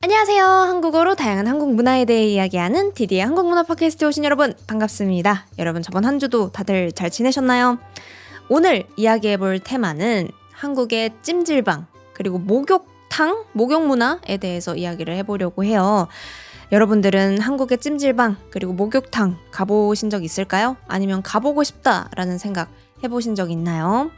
안녕하세요. 한국어로 다양한 한국 문화에 대해 이야기하는 디디의 한국문화 팟캐스트에 오신 여러분 반갑습니다. 여러분 저번 한 주도 다들 잘 지내셨나요? 오늘 이야기해볼 테마는 한국의 찜질방 그리고 목욕탕, 목욕 문화에 대해서 이야기를 해보려고 해요. 여러분들은 한국의 찜질방 그리고 목욕탕 가보신 적 있을까요? 아니면 가보고 싶다라는 생각 해보신 적 있나요?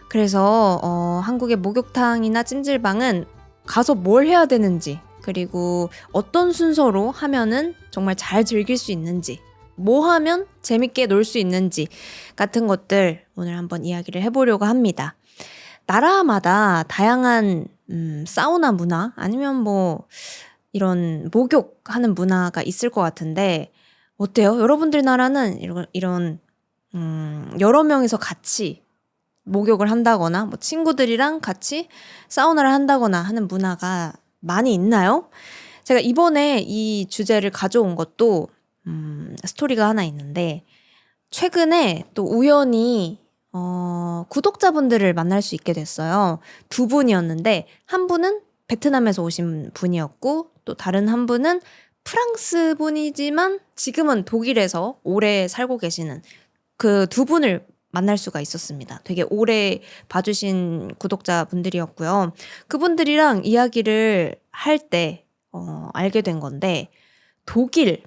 그래서 한국의 목욕탕이나 찜질방은 가서 뭘 해야 되는지, 그리고 어떤 순서로 하면은 정말 잘 즐길 수 있는지, 뭐 하면 재밌게 놀 수 있는지 같은 것들 오늘 한번 이야기를 해보려고 합니다. 나라마다 다양한 사우나 문화 아니면 뭐 이런 목욕하는 문화가 있을 것 같은데 어때요? 여러분들 나라는 이런 여러 명이서 같이 목욕을 한다거나 뭐 친구들이랑 같이 사우나를 한다거나 하는 문화가 많이 있나요? 제가 이번에 이 주제를 가져온 것도 스토리가 하나 있는데 최근에 또 우연히 구독자분들을 만날 수 있게 됐어요. 두 분이었는데 한 분은 베트남에서 오신 분이었고 또 다른 한 분은 프랑스 분이지만 지금은 독일에서 오래 살고 계시는 그 두 분을 만날 수가 있었습니다. 되게 오래 봐주신 구독자분들이었고요. 그분들이랑 이야기를 할 때 알게 된 건데 독일에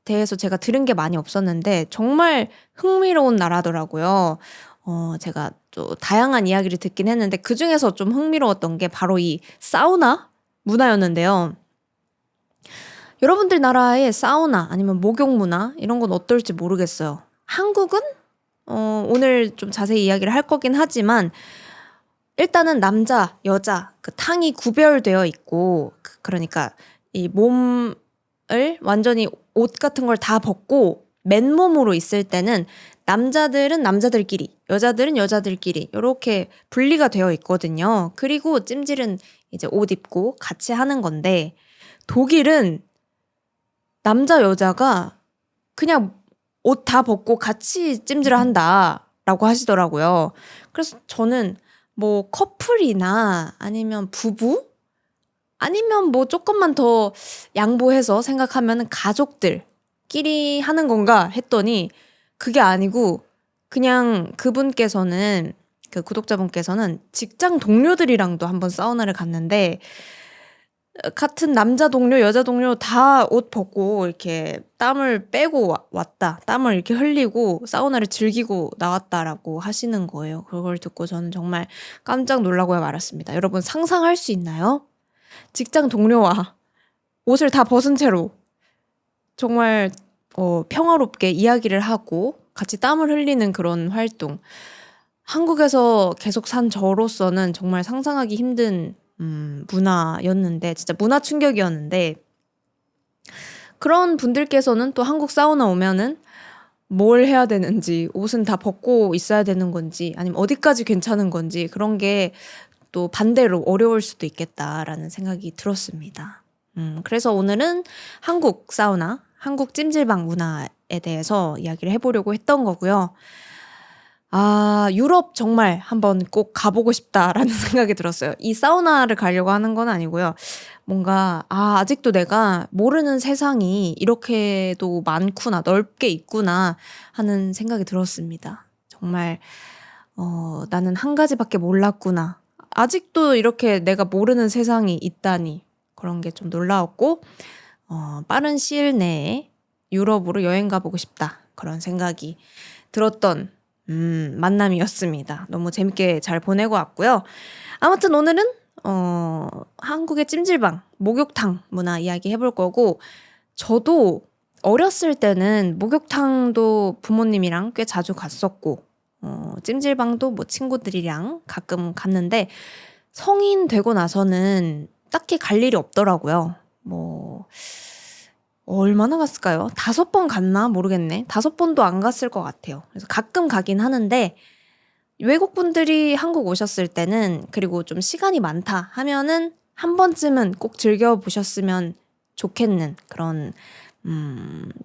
대해서 제가 들은 게 많이 없었는데 정말 흥미로운 나라더라고요. 제가 또 다양한 이야기를 듣긴 했는데 그중에서 좀 흥미로웠던 게 바로 이 사우나 문화였는데요. 여러분들 나라의 사우나 아니면 목욕 문화 이런 건 어떨지 모르겠어요. 한국은 오늘 좀 자세히 이야기를 할 거긴 하지만 일단은 남자, 여자 그 탕이 구별되어 있고 그러니까 이 몸을 완전히 옷 같은 걸 다 벗고 맨몸으로 있을 때는 남자들은 남자들끼리, 여자들은 여자들끼리 이렇게 분리가 되어 있거든요. 그리고 찜질은 이제 옷 입고 같이 하는 건데 독일은 남자, 여자가 그냥 옷 다 벗고 같이 찜질을 한다라고 하시더라고요. 그래서 저는 뭐 커플이나 아니면 부부? 아니면 뭐 조금만 더 양보해서 생각하면 가족들끼리 하는 건가 했더니 그게 아니고 그냥 그분께서는 그 구독자분께서는 직장 동료들이랑도 한번 사우나를 갔는데 같은 남자 동료, 여자 동료 다 옷 벗고 이렇게 땀을 빼고 왔다. 땀을 이렇게 흘리고 사우나를 즐기고 나왔다라고 하시는 거예요. 그걸 듣고 저는 정말 깜짝 놀라고야 말았습니다. 여러분 상상할 수 있나요? 직장 동료와 옷을 다 벗은 채로 정말 평화롭게 이야기를 하고 같이 땀을 흘리는 그런 활동. 한국에서 계속 산 저로서는 정말 상상하기 힘든 문화였는데 진짜 문화 충격이었는데 그런 분들께서는 또 한국 사우나 오면은 뭘 해야 되는지 옷은 다 벗고 있어야 되는 건지 아니면 어디까지 괜찮은 건지 그런 게 또 반대로 어려울 수도 있겠다라는 생각이 들었습니다. 그래서 오늘은 한국 사우나, 한국 찜질방 문화에 대해서 이야기를 해보려고 했던 거고요. 유럽 정말 한번 꼭 가보고 싶다라는 생각이 들었어요. 이 사우나를 가려고 하는 건 아니고요. 뭔가, 아직도 내가 모르는 세상이 이렇게도 많구나, 넓게 있구나 하는 생각이 들었습니다. 정말, 나는 한 가지밖에 몰랐구나. 아직도 이렇게 내가 모르는 세상이 있다니. 그런 게 좀 놀라웠고, 빠른 시일 내에 유럽으로 여행 가보고 싶다. 그런 생각이 들었던 만남이었습니다. 너무 재밌게 잘 보내고 왔고요. 아무튼 오늘은 한국의 찜질방, 목욕탕 문화 이야기 해볼 거고 저도 어렸을 때는 목욕탕도 부모님이랑 꽤 자주 갔었고 찜질방도 뭐 친구들이랑 가끔 갔는데 성인 되고 나서는 딱히 갈 일이 없더라고요. 뭐 얼마나 갔을까요? 5번 갔나 모르겠네. 5번도 안 갔을 것 같아요. 그래서 가끔 가긴 하는데 외국분들이 한국 오셨을 때는 그리고 좀 시간이 많다 하면은 한 번쯤은 꼭 즐겨보셨으면 좋겠는 그런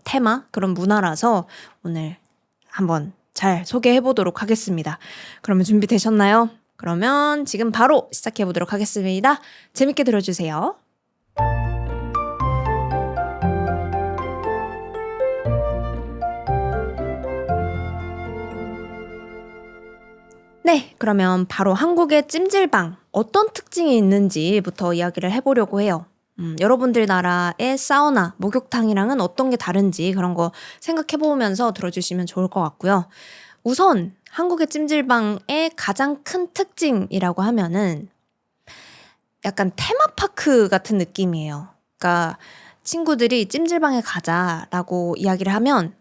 테마, 그런 문화라서 오늘 한번 잘 소개해보도록 하겠습니다. 그러면 준비되셨나요? 그러면 지금 바로 시작해 보도록 하겠습니다. 재밌게 들어주세요. 네, 그러면 바로 한국의 찜질방 어떤 특징이 있는지부터 이야기를 해보려고 해요. 여러분들 나라의 사우나, 목욕탕이랑은 어떤 게 다른지 그런 거 생각해보면서 들어주시면 좋을 것 같고요. 우선 한국의 찜질방의 가장 큰 특징이라고 하면은 약간 테마파크 같은 느낌이에요. 그러니까 친구들이 찜질방에 가자라고 이야기를 하면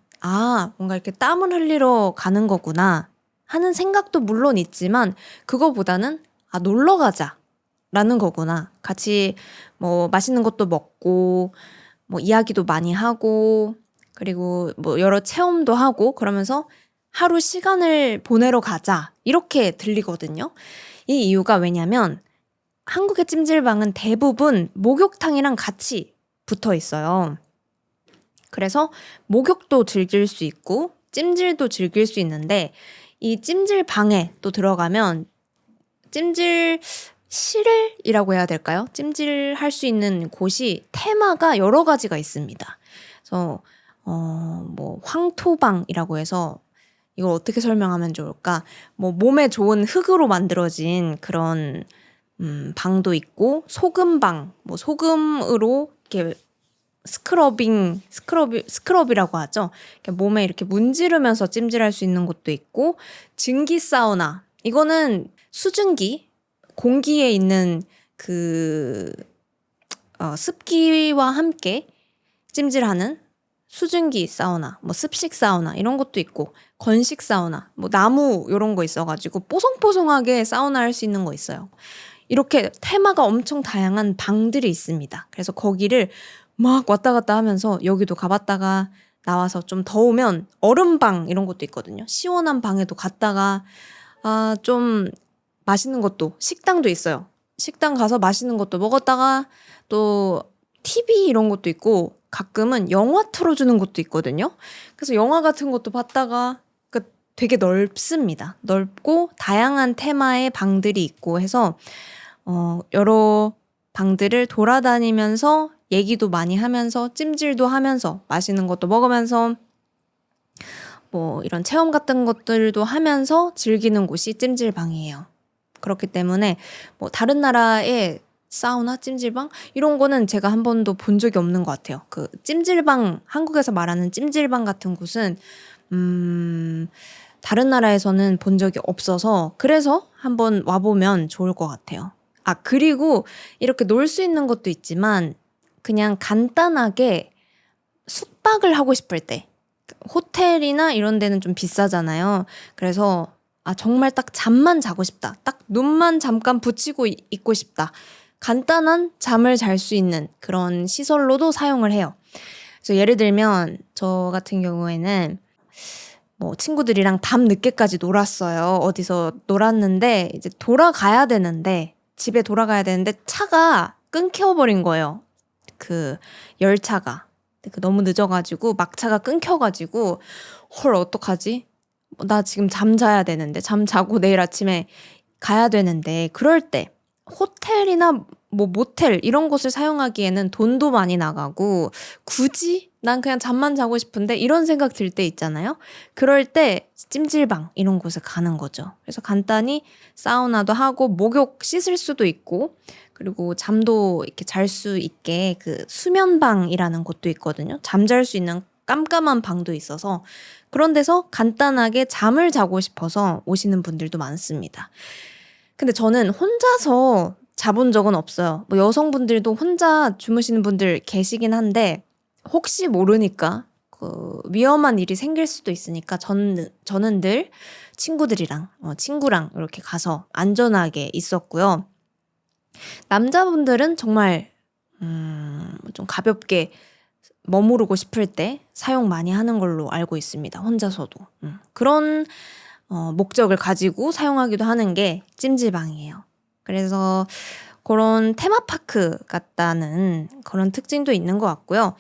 뭔가 이렇게 땀을 흘리러 가는 거구나 하는 생각도 물론 있지만 그거보다는 놀러 가자라는 거구나. 같이 뭐 맛있는 것도 먹고 뭐 이야기도 많이 하고 그리고 뭐 여러 체험도 하고 그러면서 하루 시간을 보내러 가자 이렇게 들리거든요. 이 이유가 왜냐면 한국의 찜질방은 대부분 목욕탕이랑 같이 붙어 있어요. 그래서 목욕도 즐길 수 있고 찜질도 즐길 수 있는데 이 찜질방에 또 들어가면 찜질실이라고 해야 될까요? 찜질할 수 있는 곳이 테마가 여러 가지가 있습니다. 그래서 뭐 황토방이라고 해서 이걸 어떻게 설명하면 좋을까? 뭐 몸에 좋은 흙으로 만들어진 그런 방도 있고 소금방, 뭐 소금으로 이렇게 스크럽이라고 하죠. 이렇게 몸에 이렇게 문지르면서 찜질할 수 있는 곳도 있고 증기 사우나. 이거는 수증기, 공기에 있는 그 습기와 함께 찜질하는 수증기 사우나, 뭐 습식 사우나 이런 것도 있고 건식 사우나, 뭐 나무 이런 거 있어가지고 뽀송뽀송하게 사우나 할 수 있는 거 있어요. 이렇게 테마가 엄청 다양한 방들이 있습니다. 그래서 거기를 막 왔다 갔다 하면서 여기도 가봤다가 나와서 좀 더우면 얼음방 이런 것도 있거든요. 시원한 방에도 갔다가 좀 맛있는 것도 식당도 있어요. 식당 가서 맛있는 것도 먹었다가 또 TV 이런 것도 있고 가끔은 영화 틀어주는 곳도 있거든요. 그래서 영화 같은 것도 봤다가 되게 넓습니다. 넓고 다양한 테마의 방들이 있고 해서 여러 방들을 돌아다니면서 얘기도 많이 하면서 찜질도 하면서 맛있는 것도 먹으면서 뭐 이런 체험 같은 것들도 하면서 즐기는 곳이 찜질방이에요. 그렇기 때문에 뭐 다른 나라의 사우나, 찜질방 이런 거는 제가 한 번도 본 적이 없는 것 같아요. 그 찜질방, 한국에서 말하는 찜질방 같은 곳은 다른 나라에서는 본 적이 없어서 그래서 한번 와보면 좋을 것 같아요. 그리고 이렇게 놀 수 있는 것도 있지만 그냥 간단하게 숙박을 하고 싶을 때 호텔이나 이런 데는 좀 비싸잖아요. 그래서 정말 딱 잠만 자고 싶다. 딱 눈만 잠깐 붙이고 있고 싶다. 간단한 잠을 잘 수 있는 그런 시설로도 사용을 해요. 그래서 예를 들면 저 같은 경우에는 뭐 친구들이랑 밤 늦게까지 놀았어요. 어디서 놀았는데 이제 집에 돌아가야 되는데 차가 끊겨버린 거예요. 그 열차가. 너무 늦어가지고 막차가 끊겨가지고 헐 어떡하지? 나 지금 잠 자야 되는데 잠 자고 내일 아침에 가야 되는데 그럴 때 호텔이나 뭐 모텔 이런 곳을 사용하기에는 돈도 많이 나가고 굳이 난 그냥 잠만 자고 싶은데 이런 생각 들 때 있잖아요. 그럴 때 찜질방 이런 곳에 가는 거죠. 그래서 간단히 사우나도 하고 목욕 씻을 수도 있고 그리고 잠도 이렇게 잘 수 있게 그 수면방이라는 곳도 있거든요. 잠잘 수 있는 깜깜한 방도 있어서 그런 데서 간단하게 잠을 자고 싶어서 오시는 분들도 많습니다. 근데 저는 혼자서 자본 적은 없어요. 뭐 여성분들도 혼자 주무시는 분들 계시긴 한데 혹시 모르니까 그 위험한 일이 생길 수도 있으니까 저는 늘 친구랑 이렇게 가서 안전하게 있었고요. 남자분들은 정말 좀 가볍게 머무르고 싶을 때 사용 많이 하는 걸로 알고 있습니다. 혼자서도. 그런 목적을 가지고 사용하기도 하는 게 찜질방이에요. 그래서 그런 테마파크 같다는 그런 특징도 있는 것 같고요.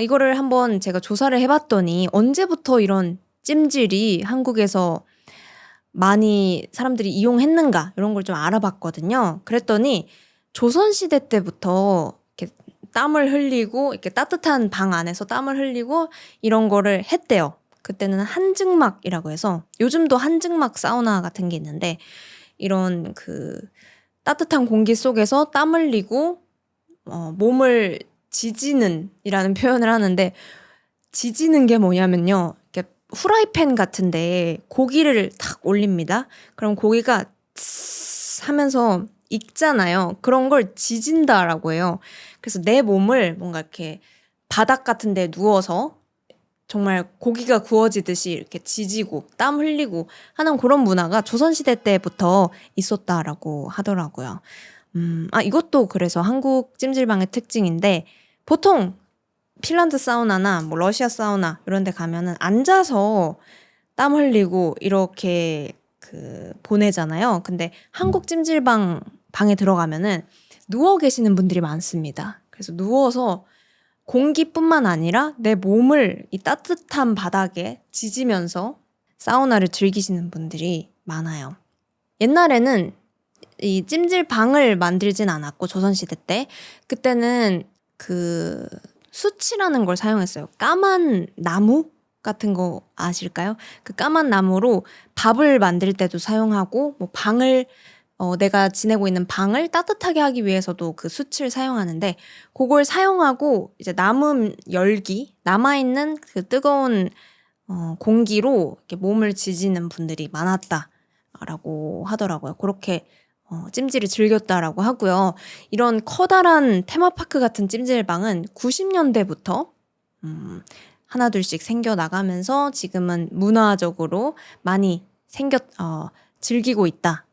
이거를 한번 제가 조사를 해봤더니 언제부터 이런 찜질이 한국에서 많이 사람들이 이용했는가 이런 걸 좀 알아봤거든요. 그랬더니 조선시대 때부터 이렇게 땀을 흘리고 이렇게 따뜻한 방 안에서 땀을 흘리고 이런 거를 했대요. 그때는 한증막이라고 해서 요즘도 한증막 사우나 같은 게 있는데 이런 그 따뜻한 공기 속에서 땀 흘리고 몸을 지지는 이라는 표현을 하는데 지지는 게 뭐냐면요. 이렇게 후라이팬 같은데 고기를 탁 올립니다. 그럼 고기가 츠스 하면서 익잖아요. 그런 걸 지진다라고 해요. 그래서 내 몸을 뭔가 이렇게 바닥 같은 데 누워서 정말 고기가 구워지듯이 이렇게 지지고 땀 흘리고 하는 그런 문화가 조선시대 때부터 있었다라고 하더라고요. 이것도 그래서 한국 찜질방의 특징인데 보통 핀란드 사우나나 뭐 러시아 사우나 이런 데 가면은 앉아서 땀 흘리고 이렇게 보내잖아요. 근데 한국 찜질방 방에 들어가면은 누워 계시는 분들이 많습니다. 그래서 누워서 공기뿐만 아니라 내 몸을 이 따뜻한 바닥에 지지면서 사우나를 즐기시는 분들이 많아요. 옛날에는 이 찜질방을 만들진 않았고 조선시대 때 그때는 그 수치라는 걸 사용했어요. 까만 나무 같은 거 아실까요? 그 까만 나무로 밥을 만들 때도 사용하고 뭐 방을 내가 지내고 있는 방을 따뜻하게 하기 위해서도 그 수치를 사용하는데 그걸 사용하고 이제 남은 열기 남아있는 그 뜨거운 공기로 이렇게 몸을 지지는 분들이 많았다라고 하더라고요. 그렇게 찜질을 즐겼다라고 하고요. 이런 커다란 테마파크 같은 찜질방은 90년대부터 하나둘씩 생겨나가면서 지금은 문화적으로 많이 즐기고 있다.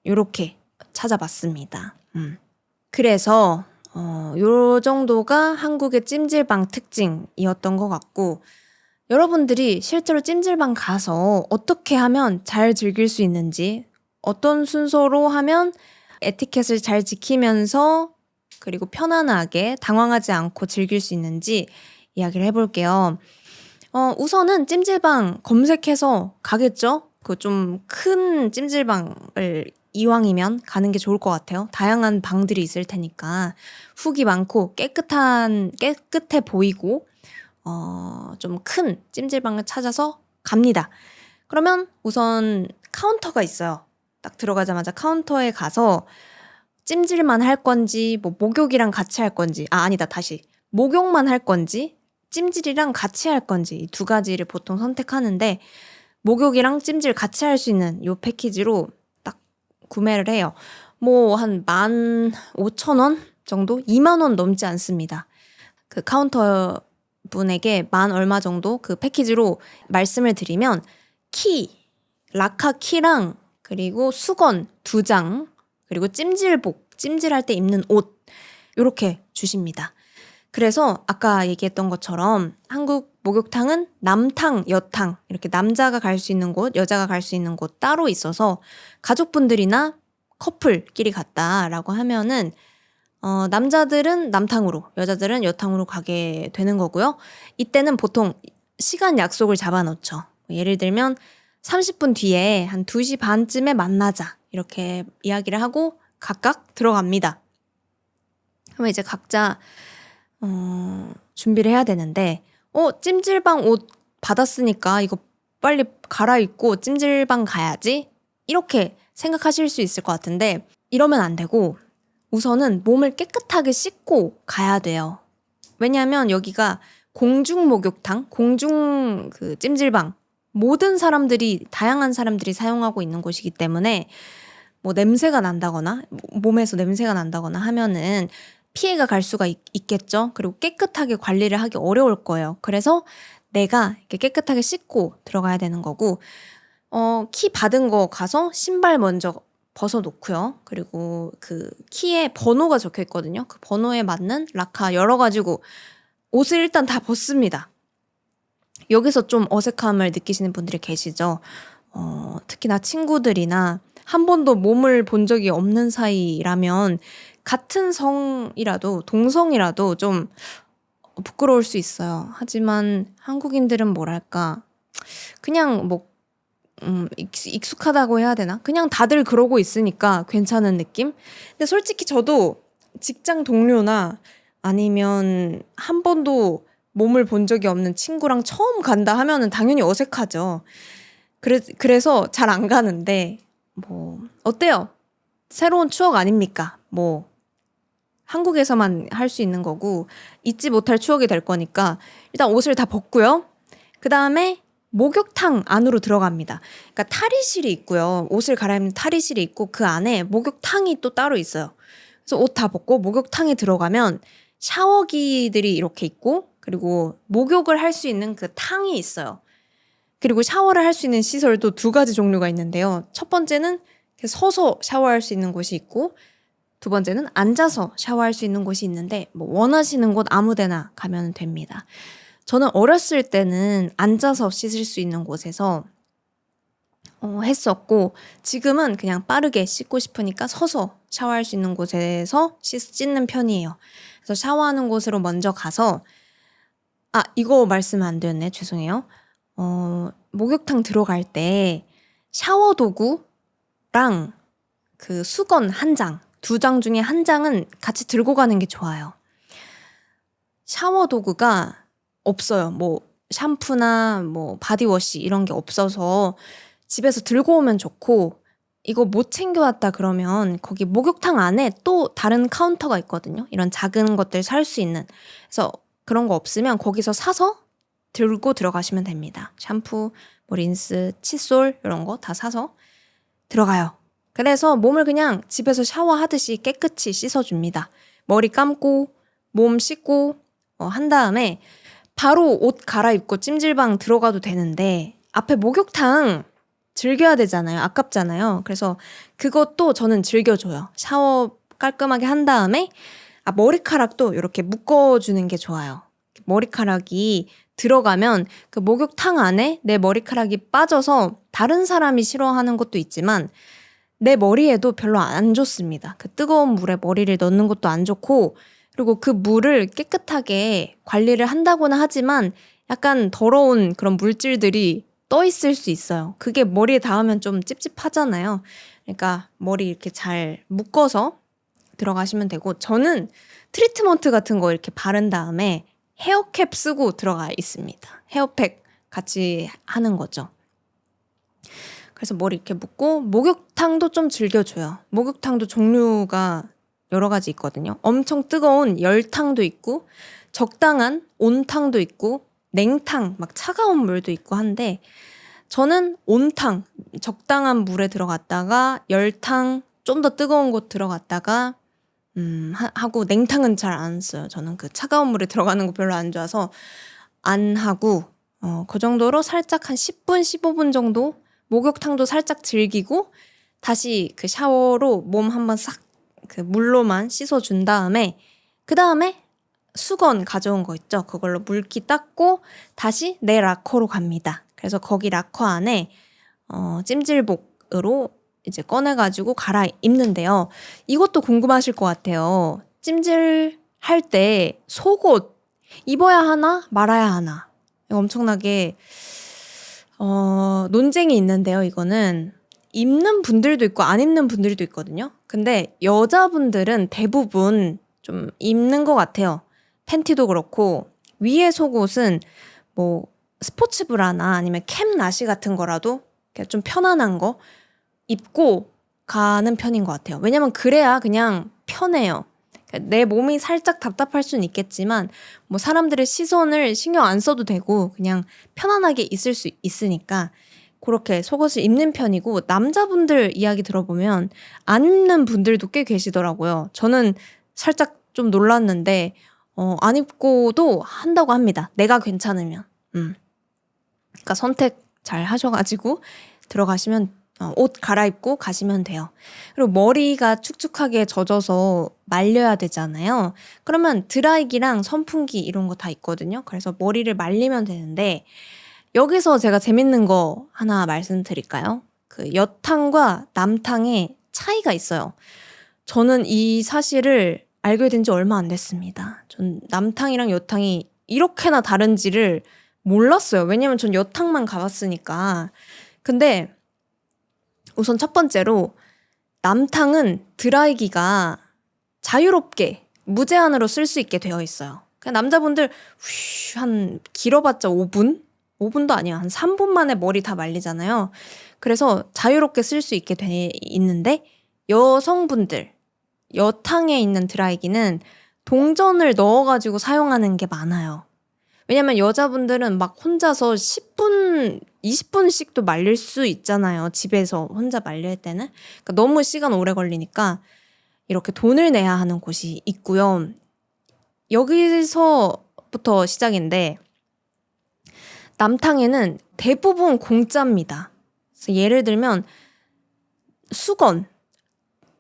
요렇게 찾아봤습니다. 그래서 요 정도가 한국의 찜질방 특징이었던 것 같고 여러분들이 실제로 찜질방 가서 어떻게 하면 잘 즐길 수 있는지 어떤 순서로 하면 에티켓을 잘 지키면서 그리고 편안하게 당황하지 않고 즐길 수 있는지 이야기를 해볼게요. 우선은 찜질방 검색해서 가겠죠? 그 좀 큰 찜질방을 이왕이면 가는 게 좋을 것 같아요. 다양한 방들이 있을 테니까 훅이 많고 깨끗해 보이고 좀 큰 찜질방을 찾아서 갑니다. 그러면 우선 카운터가 있어요. 딱 들어가자마자 카운터에 가서 찜질만 할 건지 뭐 목욕이랑 같이 할 건지 아니다 다시 목욕만 할 건지 찜질이랑 같이 할 건지 이 두 가지를 보통 선택하는데 목욕이랑 찜질 같이 할 수 있는 요 패키지로 딱 구매를 해요. 뭐 한 15,000원 정도? 2만 원 넘지 않습니다. 그 카운터 분에게 만 얼마 정도 그 패키지로 말씀을 드리면 라카 키랑 그리고 수건 2장 그리고 찜질복, 찜질할 때 입는 옷 요렇게 주십니다. 그래서 아까 얘기했던 것처럼 한국 목욕탕은 남탕, 여탕 이렇게 남자가 갈 수 있는 곳, 여자가 갈 수 있는 곳 따로 있어서 가족분들이나 커플끼리 갔다라고 하면은 남자들은 남탕으로, 여자들은 여탕으로 가게 되는 거고요. 이때는 보통 시간 약속을 잡아놓죠. 예를 들면 30분 뒤에 한 2시 반쯤에 만나자 이렇게 이야기를 하고 각각 들어갑니다. 그러면 이제 각자 준비를 해야 되는데 찜질방 옷 받았으니까 이거 빨리 갈아입고 찜질방 가야지 이렇게 생각하실 수 있을 것 같은데 이러면 안 되고 우선은 몸을 깨끗하게 씻고 가야 돼요. 왜냐하면 여기가 공중 목욕탕, 공중 그 찜질방 모든 사람들이 다양한 사람들이 사용하고 있는 곳이기 때문에 뭐 냄새가 난다거나 몸에서 냄새가 난다거나 하면은 피해가 갈 수가 있겠죠. 그리고 깨끗하게 관리를 하기 어려울 거예요. 그래서 내가 이렇게 깨끗하게 씻고 들어가야 되는 거고 키 받은 거 가서 신발 먼저 벗어놓고요. 그리고 그 키에 번호가 적혀 있거든요. 그 번호에 맞는 라카 열어가지고 옷을 일단 다 벗습니다. 여기서 좀 어색함을 느끼시는 분들이 계시죠. 특히나 친구들이나 한 번도 몸을 본 적이 없는 사이라면 같은 성이라도 동성이라도 좀 부끄러울 수 있어요. 하지만 한국인들은 뭐랄까 그냥 뭐 익숙하다고 해야 되나? 그냥 다들 그러고 있으니까 괜찮은 느낌? 근데 솔직히 저도 직장 동료나 아니면 한 번도 몸을 본 적이 없는 친구랑 처음 간다 하면은 당연히 어색하죠. 그래서 잘 안 가는데, 뭐, 어때요? 새로운 추억 아닙니까? 뭐, 한국에서만 할 수 있는 거고, 잊지 못할 추억이 될 거니까, 일단 옷을 다 벗고요. 그 다음에 목욕탕 안으로 들어갑니다. 그러니까 탈의실이 있고요. 옷을 갈아입는 탈의실이 있고, 그 안에 목욕탕이 또 따로 있어요. 그래서 옷 다 벗고 목욕탕에 들어가면 샤워기들이 이렇게 있고, 그리고 목욕을 할 수 있는 그 탕이 있어요. 그리고 샤워를 할 수 있는 시설도 두 가지 종류가 있는데요. 첫 번째는 서서 샤워할 수 있는 곳이 있고, 두 번째는 앉아서 샤워할 수 있는 곳이 있는데, 뭐 원하시는 곳 아무 데나 가면 됩니다. 저는 어렸을 때는 앉아서 씻을 수 있는 곳에서 했었고, 지금은 그냥 빠르게 씻고 싶으니까 서서 샤워할 수 있는 곳에서 씻는 편이에요. 그래서 샤워하는 곳으로 먼저 가서, 이거 말씀 안 드렸네. 죄송해요. 목욕탕 들어갈 때 샤워 도구랑 그 수건 한 장, 두 장 중에 한 장은 같이 들고 가는 게 좋아요. 샤워 도구가 없어요. 뭐 샴푸나 뭐 바디워시 이런 게 없어서 집에서 들고 오면 좋고, 이거 못 챙겨왔다 그러면 거기 목욕탕 안에 또 다른 카운터가 있거든요. 이런 작은 것들 살 수 있는. 그래서 그런 거 없으면 거기서 사서 들고 들어가시면 됩니다. 샴푸, 뭐 린스, 칫솔 이런 거 다 사서 들어가요. 그래서 몸을 그냥 집에서 샤워하듯이 깨끗이 씻어줍니다. 머리 감고 몸 씻고 한 다음에 바로 옷 갈아입고 찜질방 들어가도 되는데, 앞에 목욕탕 즐겨야 되잖아요. 아깝잖아요. 그래서 그것도 저는 즐겨줘요. 샤워 깔끔하게 한 다음에 머리카락도 이렇게 묶어주는 게 좋아요. 머리카락이 들어가면 그 목욕탕 안에 내 머리카락이 빠져서 다른 사람이 싫어하는 것도 있지만 내 머리에도 별로 안 좋습니다. 그 뜨거운 물에 머리를 넣는 것도 안 좋고, 그리고 그 물을 깨끗하게 관리를 한다고는 하지만 약간 더러운 그런 물질들이 떠 있을 수 있어요. 그게 머리에 닿으면 좀 찝찝하잖아요. 그러니까 머리 이렇게 잘 묶어서 들어가시면 되고, 저는 트리트먼트 같은 거 이렇게 바른 다음에 헤어캡 쓰고 들어가 있습니다. 헤어팩 같이 하는 거죠. 그래서 머리 이렇게 묶고, 목욕탕도 좀 즐겨줘요. 목욕탕도 종류가 여러 가지 있거든요. 엄청 뜨거운 열탕도 있고, 적당한 온탕도 있고, 냉탕, 막 차가운 물도 있고 한데, 저는 온탕, 적당한 물에 들어갔다가 열탕, 좀 더 뜨거운 곳 들어갔다가 하고, 냉탕은 잘 안 써요. 저는 그 차가운 물에 들어가는 거 별로 안 좋아서 안 하고, 그 정도로 살짝 한 10분, 15분 정도 목욕탕도 살짝 즐기고, 다시 그 샤워로 몸 한번 싹 그 물로만 씻어준 다음에, 그 다음에 수건 가져온 거 있죠? 그걸로 물기 닦고 다시 내 락커로 갑니다. 그래서 거기 락커 안에 찜질복으로 이제 꺼내가지고 갈아입는데요. 이것도 궁금하실 것 같아요. 찜질할 때 속옷 입어야 하나 말아야 하나, 이거 엄청나게 논쟁이 있는데요. 이거는 입는 분들도 있고 안 입는 분들도 있거든요. 근데 여자분들은 대부분 좀 입는 것 같아요. 팬티도 그렇고, 위에 속옷은 뭐 스포츠 브라나 아니면 캡 나시 같은 거라도 좀 편안한 거 입고 가는 편인 것 같아요. 왜냐면 그래야 그냥 편해요. 내 몸이 살짝 답답할 수는 있겠지만 뭐 사람들의 시선을 신경 안 써도 되고 그냥 편안하게 있을 수 있으니까 그렇게 속옷을 입는 편이고, 남자분들 이야기 들어보면 안 입는 분들도 꽤 계시더라고요. 저는 살짝 좀 놀랐는데 안 입고도 한다고 합니다. 내가 괜찮으면. 그러니까 선택 잘 하셔가지고 들어가시면 옷 갈아입고 가시면 돼요. 그리고 머리가 축축하게 젖어서 말려야 되잖아요. 그러면 드라이기랑 선풍기 이런 거 다 있거든요. 그래서 머리를 말리면 되는데, 여기서 제가 재밌는 거 하나 말씀드릴까요? 그 여탕과 남탕의 차이가 있어요. 저는 이 사실을 알게 된 지 얼마 안 됐습니다. 전 남탕이랑 여탕이 이렇게나 다른지를 몰랐어요. 왜냐면 전 여탕만 가봤으니까. 근데 우선 첫 번째로 남탕은 드라이기가 자유롭게 무제한으로 쓸 수 있게 되어 있어요. 그냥 남자분들 한 길어봤자 5분? 5분도 아니야. 한 3분 만에 머리 다 말리잖아요. 그래서 자유롭게 쓸 수 있게 돼 있는데 여성분들, 여탕에 있는 드라이기는 동전을 넣어가지고 사용하는 게 많아요. 왜냐면 여자분들은 막 혼자서 10분, 20분씩도 말릴 수 있잖아요. 집에서 혼자 말릴 때는. 그러니까 너무 시간 오래 걸리니까 이렇게 돈을 내야 하는 곳이 있고요. 여기서부터 시작인데 남탕에는 대부분 공짜입니다. 그래서 예를 들면 수건.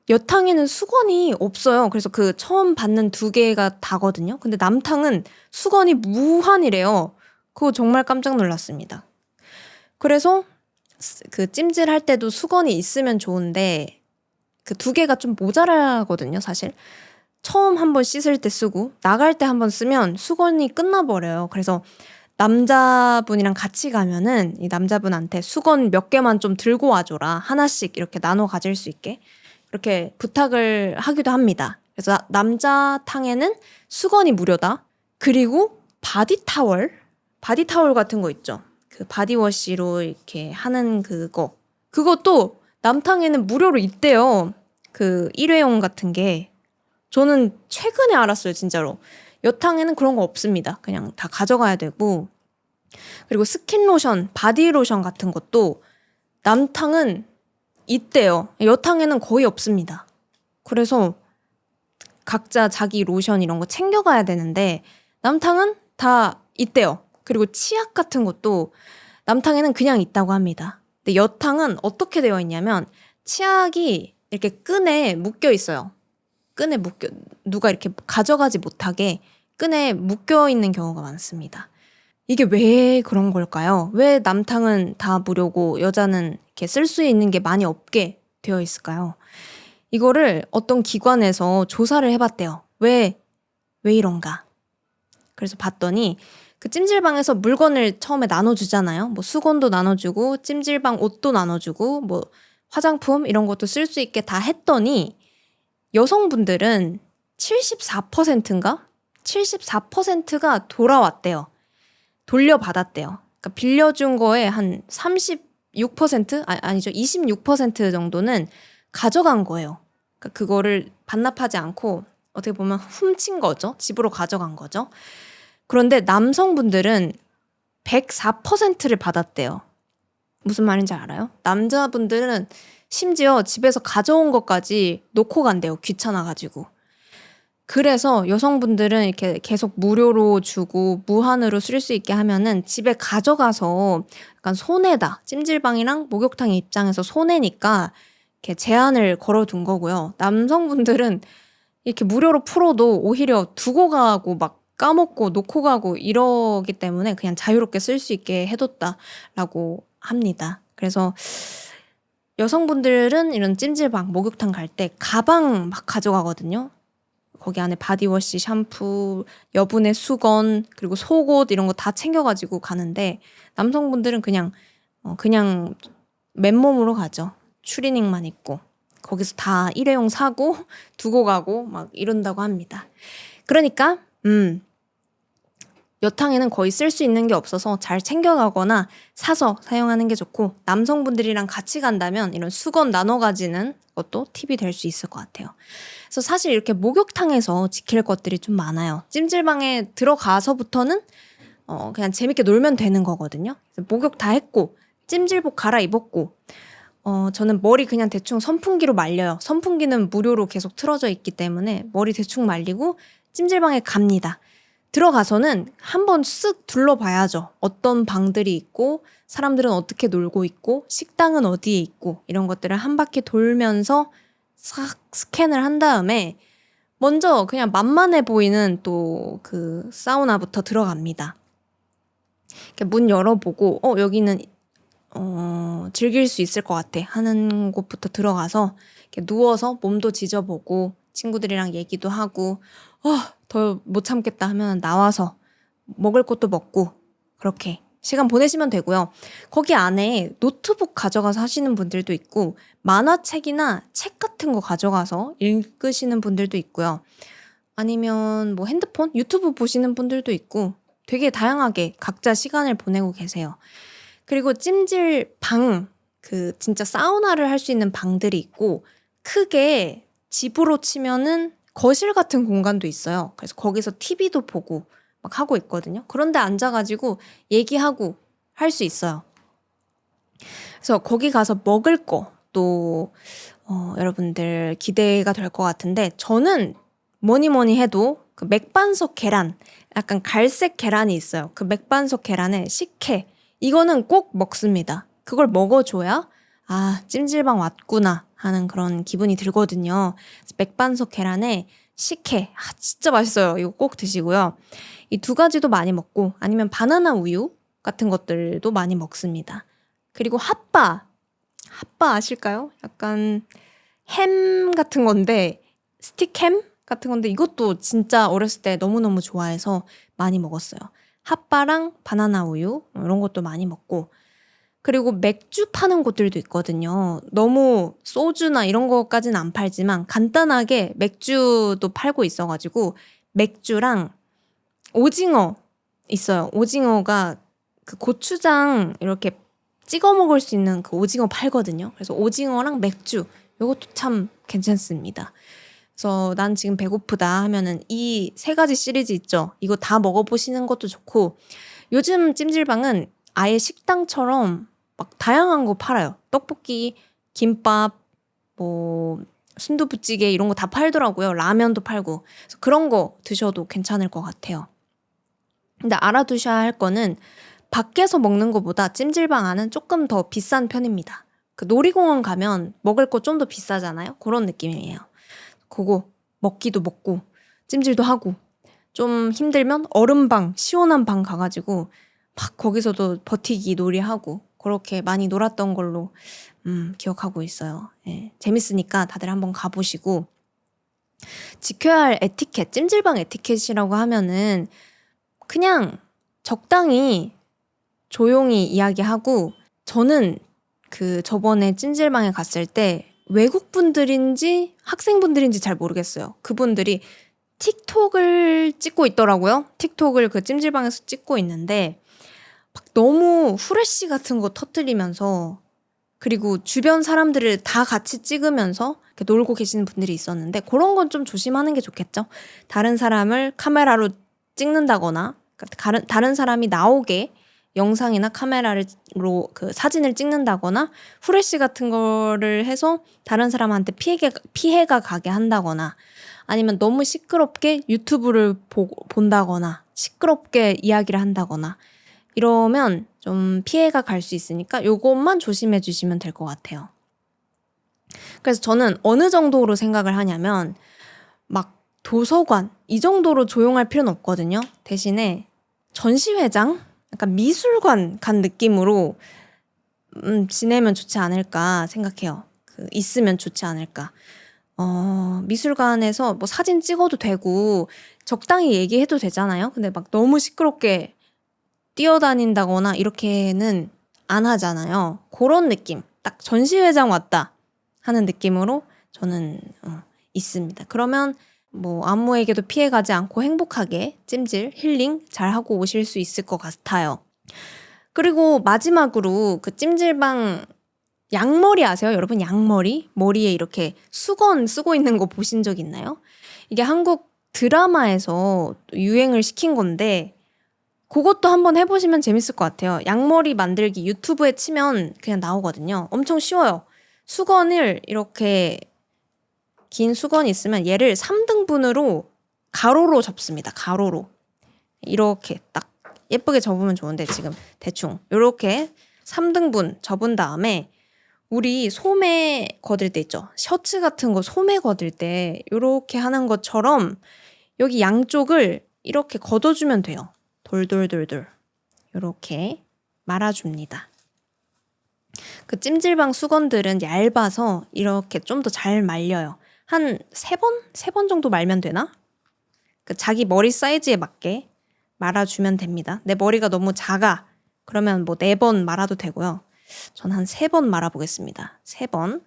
여탕에는 수건이 없어요. 그래서 그 처음 받는 2개가 다거든요. 근데 남탕은 수건이 무한이래요. 그거 정말 깜짝 놀랐습니다. 그래서 그 찜질할 때도 수건이 있으면 좋은데 그 2개가 좀 모자라거든요, 사실. 처음 한번 씻을 때 쓰고 나갈 때 한번 쓰면 수건이 끝나버려요. 그래서 남자분이랑 같이 가면은 이 남자분한테 수건 몇 개만 좀 들고 와줘라. 하나씩 이렇게 나눠 가질 수 있게. 이렇게 부탁을 하기도 합니다. 그래서 남자 탕에는 수건이 무료다. 그리고 바디타월 같은 거 있죠. 그 바디워시로 이렇게 하는 그거. 그것도 남탕에는 무료로 있대요. 그 일회용 같은 게. 저는 최근에 알았어요, 진짜로. 여탕에는 그런 거 없습니다. 그냥 다 가져가야 되고. 그리고 스킨로션, 바디로션 같은 것도 남탕은 있대요. 여탕에는 거의 없습니다. 그래서 각자 자기 로션 이런 거 챙겨가야 되는데 남탕은 다 있대요. 그리고 치약 같은 것도 남탕에는 그냥 있다고 합니다. 근데 여탕은 어떻게 되어 있냐면 치약이 이렇게 끈에 묶여 있어요. 끈에 묶여, 누가 이렇게 가져가지 못하게 끈에 묶여 있는 경우가 많습니다. 이게 왜 그런 걸까요? 왜 남탕은 다 무료고 여자는 이렇게 쓸 수 있는 게 많이 없게 되어 있을까요? 이거를 어떤 기관에서 조사를 해봤대요. 왜 이런가? 그래서 봤더니 그 찜질방에서 물건을 처음에 나눠주잖아요. 뭐 수건도 나눠주고 찜질방 옷도 나눠주고 뭐 화장품 이런 것도 쓸 수 있게 다 했더니 여성분들은 74%인가? 74%가 돌아왔대요. 돌려받았대요. 그러니까 빌려준 거에 한 36%? 아니죠. 26% 정도는 가져간 거예요. 그러니까 그거를 반납하지 않고 어떻게 보면 훔친 거죠. 집으로 가져간 거죠. 그런데 남성분들은 104%를 받았대요. 무슨 말인지 알아요? 남자분들은 심지어 집에서 가져온 것까지 놓고 간대요. 귀찮아가지고. 그래서 여성분들은 이렇게 계속 무료로 주고 무한으로 쓸 수 있게 하면은 집에 가져가서 약간 손해다. 찜질방이랑 목욕탕의 입장에서 손해니까 이렇게 제한을 걸어둔 거고요. 남성분들은 이렇게 무료로 풀어도 오히려 두고 가고 막 까먹고 놓고 가고 이러기 때문에 그냥 자유롭게 쓸 수 있게 해뒀다라고 합니다. 그래서 여성분들은 이런 찜질방, 목욕탕 갈 때 가방 막 가져가거든요. 거기 안에 바디워시, 샴푸, 여분의 수건, 그리고 속옷 이런 거 다 챙겨가지고 가는데 남성분들은 그냥 맨몸으로 가죠. 추리닝만 입고 거기서 다 일회용 사고 두고 가고 막 이런다고 합니다. 그러니까 여탕에는 거의 쓸 수 있는 게 없어서 잘 챙겨가거나 사서 사용하는 게 좋고 남성분들이랑 같이 간다면 이런 수건 나눠 가지는 것도 팁이 될 수 있을 것 같아요. 그래서 사실 이렇게 목욕탕에서 지킬 것들이 좀 많아요. 찜질방에 들어가서부터는 그냥 재밌게 놀면 되는 거거든요. 목욕 다 했고 찜질복 갈아입었고 저는 머리 그냥 대충 선풍기로 말려요. 선풍기는 무료로 계속 틀어져 있기 때문에 머리 대충 말리고 찜질방에 갑니다. 들어가서는 한번 쓱 둘러봐야죠. 어떤 방들이 있고 사람들은 어떻게 놀고 있고 식당은 어디에 있고 이런 것들을 한 바퀴 돌면서 싹 스캔을 한 다음에 먼저 그냥 만만해 보이는 또 그 사우나부터 들어갑니다. 이렇게 문 열어보고 여기는 즐길 수 있을 것 같아 하는 곳부터 들어가서 이렇게 누워서 몸도 지져보고 친구들이랑 얘기도 하고 더 못 참겠다 하면 나와서 먹을 것도 먹고 그렇게 시간 보내시면 되고요. 거기 안에 노트북 가져가서 하시는 분들도 있고 만화책이나 책 같은 거 가져가서 읽으시는 분들도 있고요. 아니면 뭐 핸드폰, 유튜브 보시는 분들도 있고 되게 다양하게 각자 시간을 보내고 계세요. 그리고 찜질 방, 그 진짜 사우나를 할 수 있는 방들이 있고 크게 집으로 치면은 거실 같은 공간도 있어요. 그래서 거기서 TV도 보고 막 하고 있거든요. 그런데 앉아가지고 얘기하고 할 수 있어요. 그래서 거기 가서 먹을 거 또 여러분들 기대가 될 것 같은데 저는 뭐니 해도 그 맥반석 계란, 약간 갈색 계란이 있어요. 그 맥반석 계란에 식혜 이거는 꼭 먹습니다. 그걸 먹어줘야 아 찜질방 왔구나 하는 그런 기분이 들거든요. 그래서 맥반석 계란에 식혜 진짜 맛있어요. 이거 꼭 드시고요. 이 두 가지도 많이 먹고 아니면 바나나 우유 같은 것들도 많이 먹습니다. 그리고 핫바 아실까요? 약간 햄 같은 건데 스틱햄 같은 건데 이것도 진짜 어렸을 때 너무너무 좋아해서 많이 먹었어요. 핫바랑 바나나 우유 이런 것도 많이 먹고 그리고 맥주 파는 곳들도 있거든요. 너무 소주나 이런 거까지는 안 팔지만 간단하게 맥주도 팔고 있어가지고 맥주랑 오징어 있어요. 오징어가 그 고추장 이렇게 찍어 먹을 수 있는 그 오징어 팔거든요. 그래서 오징어랑 맥주 이것도 참 괜찮습니다. 그래서 난 지금 배고프다 하면은 이 세 가지 시리즈 있죠. 이거 다 먹어보시는 것도 좋고 요즘 찜질방은 아예 식당처럼 막 다양한 거 팔아요. 떡볶이, 김밥, 뭐 순두부찌개 이런 거 다 팔더라고요. 라면도 팔고. 그래서 그런 거 드셔도 괜찮을 것 같아요. 근데 알아두셔야 할 거는 밖에서 먹는 것보다 찜질방 안은 조금 더 비싼 편입니다. 그 놀이공원 가면 먹을 거 좀 더 비싸잖아요. 그런 느낌이에요. 그거 먹기도 먹고 찜질도 하고 좀 힘들면 얼음방, 시원한 방 가가지고 막 거기서도 버티기 놀이하고 그렇게 많이 놀았던 걸로 기억하고 있어요. 예, 재밌으니까 다들 한번 가보시고 지켜야 할 에티켓, 찜질방 에티켓이라고 하면은 그냥 적당히 조용히 이야기하고 저는 그 저번에 찜질방에 갔을 때 외국분들인지 학생분들인지 잘 모르겠어요. 그분들이 틱톡을 찍고 있더라고요. 틱톡을 그 찜질방에서 찍고 있는데 막 너무 후레쉬 같은 거 터뜨리면서 그리고 주변 사람들을 다 같이 찍으면서 이렇게 놀고 계시는 분들이 있었는데 그런 건 좀 조심하는 게 좋겠죠. 다른 사람을 카메라로 찍는다거나 다른 사람이 나오게 영상이나 카메라로 그 사진을 찍는다거나 후레쉬 같은 거를 해서 다른 사람한테 피해가 가게 한다거나 아니면 너무 시끄럽게 유튜브를 본다거나 시끄럽게 이야기를 한다거나 이러면 좀 피해가 갈 수 있으니까 요것만 조심해 주시면 될 것 같아요. 그래서 저는 어느 정도로 생각을 하냐면 막 도서관 이 정도로 조용할 필요는 없거든요. 대신에 전시회장? 약간 미술관 간 느낌으로 지내면 좋지 않을까 생각해요. 있으면 좋지 않을까. 미술관에서 뭐 사진 찍어도 되고 적당히 얘기해도 되잖아요. 근데 막 너무 시끄럽게 뛰어다닌다거나 이렇게는 안 하잖아요. 그런 느낌. 딱 전시회장 왔다 하는 느낌으로 저는 있습니다. 그러면 뭐 아무에게도 피해가지 않고 행복하게 찜질, 힐링 잘하고 오실 수 있을 것 같아요. 그리고 마지막으로 그 찜질방 양머리 아세요? 여러분 양머리? 머리에 이렇게 수건 쓰고 있는 거 보신 적 있나요? 이게 한국 드라마에서 유행을 시킨 건데 그것도 한번 해보시면 재밌을 것 같아요. 양머리 만들기 유튜브에 치면 그냥 나오거든요. 엄청 쉬워요. 수건을 이렇게 긴 수건이 있으면 얘를 3등분으로 가로로 접습니다. 가로로. 이렇게 딱 예쁘게 접으면 좋은데 지금 대충 이렇게 3등분 접은 다음에 우리 소매 거들 때 있죠. 셔츠 같은 거 소매 거들 때 이렇게 하는 것처럼 여기 양쪽을 이렇게 걷어주면 돼요. 돌돌돌돌 이렇게 말아줍니다. 그 찜질방 수건들은 얇아서 이렇게 좀 더 잘 말려요. 한 3번? 3번 정도 말면 되나? 그 자기 머리 사이즈에 맞게 말아주면 됩니다. 내 머리가 너무 작아. 그러면 뭐 4번 말아도 되고요. 전 한 3번 말아보겠습니다. 3번.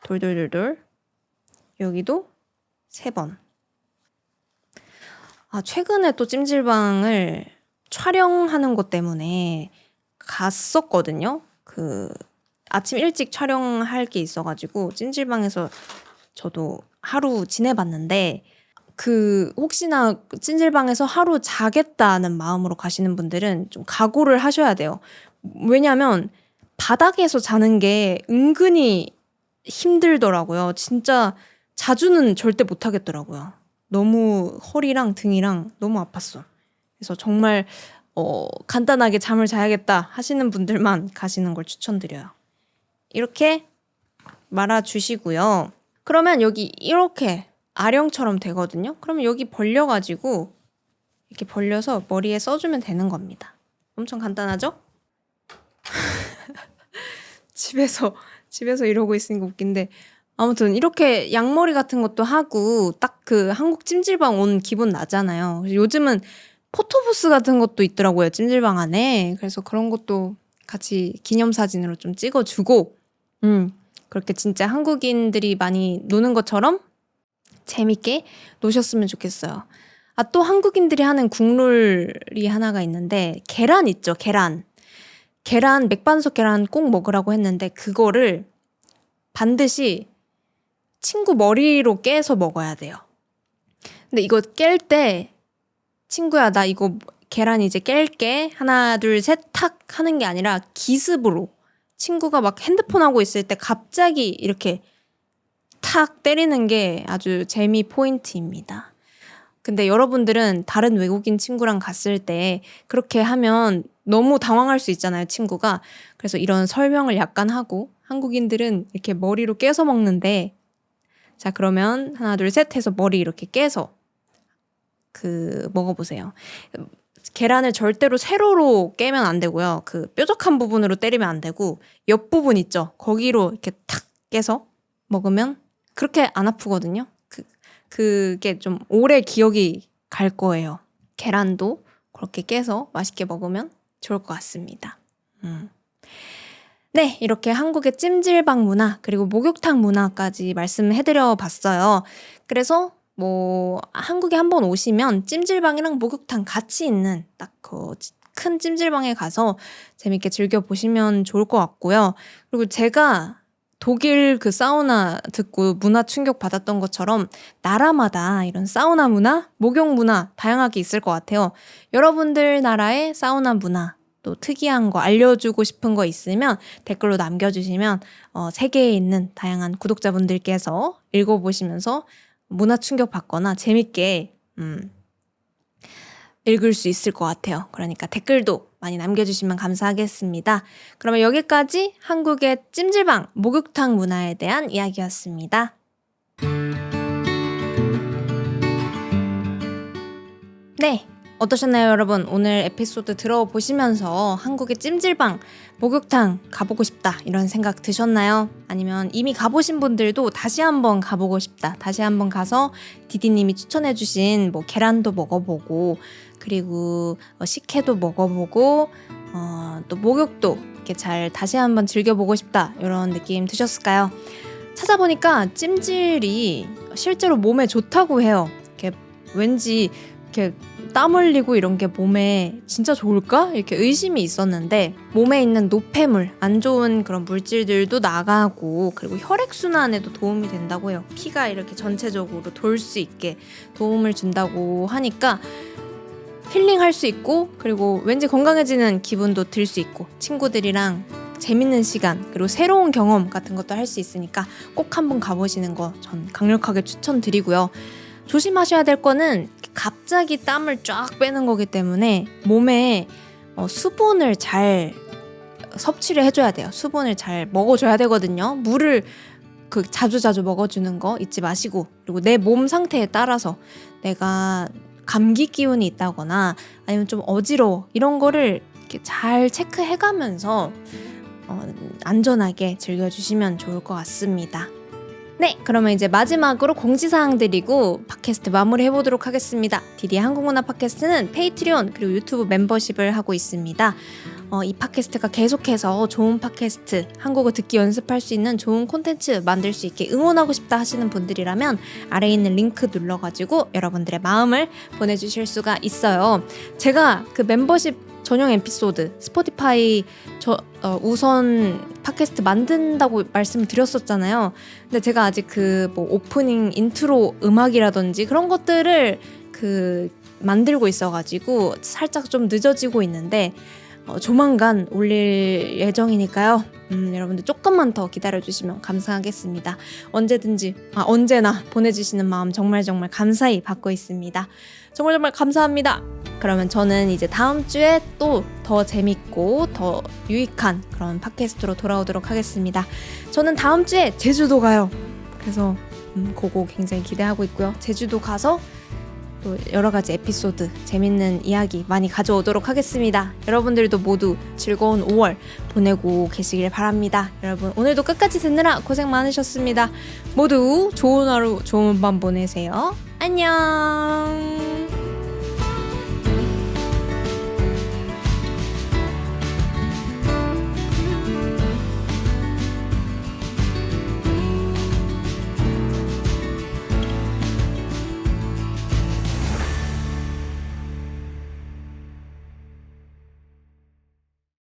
돌돌돌돌. 여기도 3번. 최근에 또 찜질방을 촬영하는 것 때문에 갔었거든요. 아침 일찍 촬영할 게 있어가지고 찜질방에서 저도 하루 지내봤는데 혹시나 찜질방에서 하루 자겠다는 마음으로 가시는 분들은 좀 각오를 하셔야 돼요. 왜냐면 바닥에서 자는 게 은근히 힘들더라고요. 진짜 자주는 절대 못 하겠더라고요. 너무 허리랑 등이랑 너무 아팠어. 그래서 정말 간단하게 잠을 자야겠다 하시는 분들만 가시는 걸 추천드려요. 이렇게 말아주시고요. 그러면 여기 이렇게 아령처럼 되거든요. 그러면 여기 벌려가지고 이렇게 벌려서 머리에 써주면 되는 겁니다. 엄청 간단하죠? 집에서 이러고 있으니까 웃긴데 아무튼 이렇게 양머리 같은 것도 하고 딱 한국 찜질방 온 기분 나잖아요. 요즘은 포토부스 같은 것도 있더라고요. 찜질방 안에. 그래서 그런 것도 같이 기념사진으로 좀 찍어주고 그렇게 진짜 한국인들이 많이 노는 것처럼 재밌게 노셨으면 좋겠어요. 또 한국인들이 하는 국룰이 하나가 있는데 계란 있죠. 계란 맥반석 계란 꼭 먹으라고 했는데 그거를 반드시 친구 머리로 깨서 먹어야 돼요. 근데 이거 깰 때 친구야 나 이거 계란 이제 깰게 하나 둘 셋 탁 하는 게 아니라 기습으로 친구가 막 핸드폰 하고 있을 때 갑자기 이렇게 탁 때리는 게 아주 재미 포인트입니다. 근데 여러분들은 다른 외국인 친구랑 갔을 때 그렇게 하면 너무 당황할 수 있잖아요, 친구가. 그래서 이런 설명을 약간 하고 한국인들은 이렇게 머리로 깨서 먹는데 자, 그러면 하나, 둘, 셋 해서 머리 이렇게 깨서 먹어보세요. 계란을 절대로 세로로 깨면 안 되고요. 뾰족한 부분으로 때리면 안 되고 옆부분 있죠? 거기로 이렇게 탁 깨서 먹으면 그렇게 안 아프거든요. 그게 좀 오래 기억이 갈 거예요. 계란도 그렇게 깨서 맛있게 먹으면 좋을 것 같습니다. 네, 이렇게 한국의 찜질방 문화 그리고 목욕탕 문화까지 말씀해드려 봤어요. 그래서 한국에 한번 오시면 찜질방이랑 목욕탕 같이 있는 딱 큰 찜질방에 가서 재밌게 즐겨보시면 좋을 것 같고요. 그리고 제가 독일 사우나 듣고 문화 충격 받았던 것처럼 나라마다 이런 사우나 문화, 목욕 문화 다양하게 있을 것 같아요. 여러분들 나라의 사우나 문화 또 특이한 거 알려주고 싶은 거 있으면 댓글로 남겨주시면 세계에 있는 다양한 구독자분들께서 읽어보시면서 문화 충격 받거나 재밌게 읽을 수 있을 것 같아요. 그러니까 댓글도 많이 남겨주시면 감사하겠습니다. 그러면 여기까지 한국의 찜질방, 목욕탕 문화에 대한 이야기였습니다. 네, 어떠셨나요, 여러분? 오늘 에피소드 들어보시면서 한국의 찜질방, 목욕탕 가보고 싶다 이런 생각 드셨나요? 아니면 이미 가보신 분들도 다시 한번 가보고 싶다. 다시 한번 가서 디디님이 추천해주신 계란도 먹어보고 그리고 식혜도 먹어보고 또 목욕도 이렇게 잘 다시 한번 즐겨보고 싶다 이런 느낌 드셨을까요? 찾아보니까 찜질이 실제로 몸에 좋다고 해요. 이렇게 왠지 이렇게 땀 흘리고 이런 게 몸에 진짜 좋을까? 이렇게 의심이 있었는데 몸에 있는 노폐물, 안 좋은 그런 물질들도 나가고 그리고 혈액순환에도 도움이 된다고 해요. 피가 이렇게 전체적으로 돌 수 있게 도움을 준다고 하니까 힐링할 수 있고 그리고 왠지 건강해지는 기분도 들 수 있고 친구들이랑 재밌는 시간 그리고 새로운 경험 같은 것도 할 수 있으니까 꼭 한번 가보시는 거 전 강력하게 추천드리고요. 조심하셔야 될 거는 갑자기 땀을 쫙 빼는 거기 때문에 몸에 수분을 잘 섭취를 해줘야 돼요. 수분을 잘 먹어줘야 되거든요. 물을 자주자주 먹어주는 거 잊지 마시고 그리고 내 몸 상태에 따라서 내가 감기 기운이 있다거나 아니면 좀 어지러워 이런 거를 이렇게 잘 체크해가면서 안전하게 즐겨주시면 좋을 것 같습니다. 네, 그러면 이제 마지막으로 공지사항 드리고 팟캐스트 마무리해보도록 하겠습니다. 디디의 한국문화 팟캐스트는 페이트리온 그리고 유튜브 멤버십을 하고 있습니다. 이 팟캐스트가 계속해서 좋은 팟캐스트, 한국어 듣기 연습할 수 있는 좋은 콘텐츠 만들 수 있게 응원하고 싶다 하시는 분들이라면 아래에 있는 링크 눌러가지고 여러분들의 마음을 보내주실 수가 있어요. 제가 그 멤버십 전용 에피소드 스포티파이 우선 팟캐스트 만든다고 말씀을 드렸었잖아요. 근데 제가 아직 그 뭐 오프닝 인트로 음악이라든지 그런 것들을 만들고 있어가지고 살짝 좀 늦어지고 있는데 조만간 올릴 예정이니까요. 여러분들 조금만 더 기다려주시면 감사하겠습니다. 언제나 보내주시는 마음 정말 감사히 받고 있습니다. 정말 감사합니다. 그러면 저는 이제 다음 주에 또 더 재밌고 더 유익한 그런 팟캐스트로 돌아오도록 하겠습니다. 저는 다음 주에 제주도 가요. 그래서 그거 굉장히 기대하고 있고요. 제주도 가서 또 여러 가지 에피소드, 재밌는 이야기 많이 가져오도록 하겠습니다. 여러분들도 모두 즐거운 5월 보내고 계시길 바랍니다. 여러분 오늘도 끝까지 듣느라 고생 많으셨습니다. 모두 좋은 하루, 좋은 밤 보내세요. 안녕.